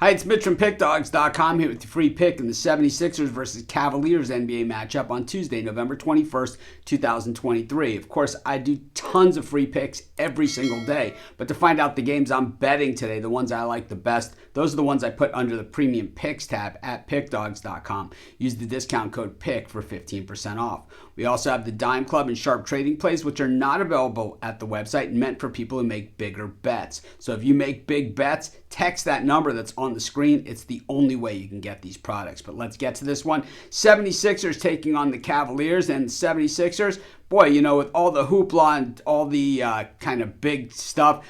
Hi, it's Mitch from Pickdawgz.com here with the free pick in the 76ers versus Cavaliers NBA matchup on Tuesday, November 21st, 2023. Of course, I do tons of free picks every single day, but to find out the games I'm betting today, the ones I like the best, those are the ones I put under the premium picks tab at Pickdawgz.com. Use the discount code PICK for 15% off. We also have the Dime Club and Sharp Trading Plays, which are not available at the website and meant for people who make bigger bets. So if you make big bets, text that number that's on the screen. It's the only way you can get these products. But let's get to this one. 76ers taking on the Cavaliers, and 76ers, boy, you know, with all the hoopla and all the kind of big stuff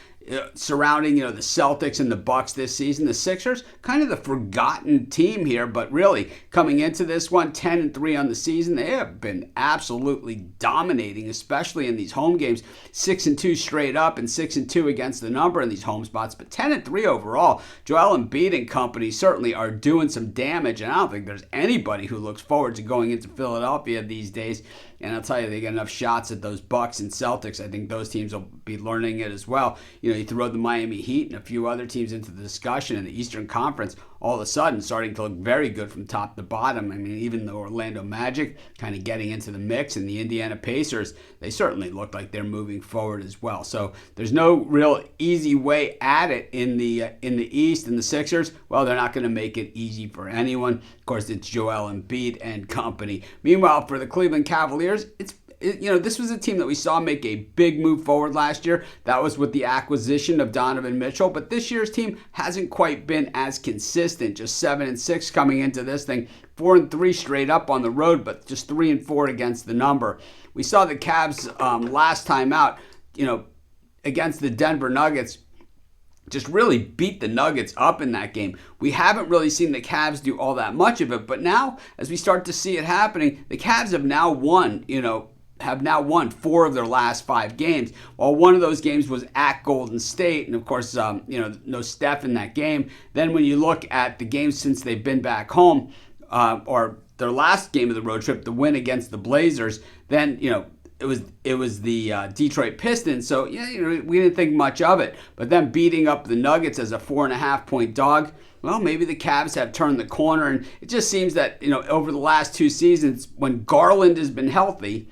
surrounding, the Celtics and the Bucks this season, the Sixers, kind of the forgotten team here, but really coming into this one, 10-3 on the season, they have been absolutely dominating, especially in these home games, 6-2 straight up and 6-2 against the number in these home spots, but 10-3 overall. Joel Embiid and company certainly are doing some damage, and I don't think there's anybody who looks forward to going into Philadelphia these days. And I'll tell you, they get enough shots at those Bucks and Celtics. I think those teams will be learning it as well. You throw the Miami Heat and a few other teams into the discussion in the Eastern Conference, all of a sudden starting to look very good from top to bottom. I mean, even the Orlando Magic kind of getting into the mix, and the Indiana Pacers, they certainly look like they're moving forward as well. So there's no real easy way at it in the East. And the Sixers, well, they're not going to make it easy for anyone. Of course, it's Joel Embiid and company. Meanwhile, for the Cleveland Cavaliers, this was a team that we saw make a big move forward last year. That was with the acquisition of Donovan Mitchell. But this year's team hasn't quite been as consistent. Just 7-6 coming into this thing. 4-3 straight up on the road, but just 3-4 against the number. We saw the Cavs last time out, against the Denver Nuggets, just really beat the Nuggets up in that game. We haven't really seen the Cavs do all that much of it, but now as we start to see it happening, the Cavs have now won, 4 of their last 5 games. While one of those games was at Golden State, and of course, no Steph in that game. Then when you look at the games since they've been back home, or their last game of the road trip, the win against the Blazers, then, it was the Detroit Pistons, so we didn't think much of it. But then beating up the Nuggets as a 4.5-point dog, well, maybe the Cavs have turned the corner, and it just seems that over the last 2 seasons, when Garland has been healthy,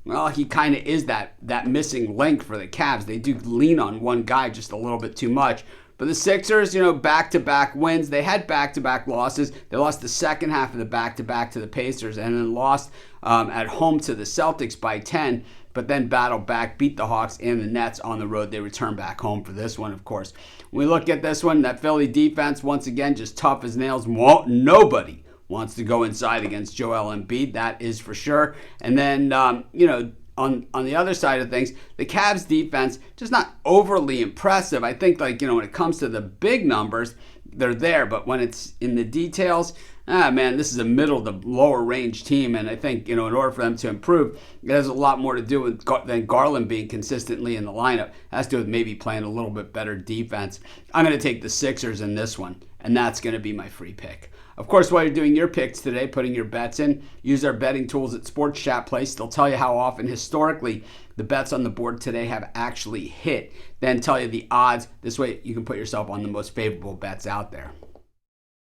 well, he kind of is that missing link for the Cavs. They do lean on one guy just a little bit too much. But the Sixers, back-to-back wins. They had back-to-back losses. They lost the second half of the back-to-back to the Pacers, and then lost at home to the Celtics by 10, but then battled back, beat the Hawks and the Nets on the road. They return back home for this one, of course. When we look at this one, that Philly defense, once again, just tough as nails. Nobody wants to go inside against Joel Embiid, that is for sure. And then, on the other side of things, the Cavs defense, just not overly impressive. I think, when it comes to the big numbers, they're there. But when it's in the details, this is a middle to lower range team. And I think, in order for them to improve, it has a lot more to do with than Garland being consistently in the lineup. It has to do with maybe playing a little bit better defense. I'm going to take the Sixers in this one, and that's going to be my free pick. Of course, while you're doing your picks today, putting your bets in, use our betting tools at Sports Chat Place. They'll tell you how often historically the bets on the board today have actually hit. Then tell you the odds. This way you can put yourself on the most favorable bets out there.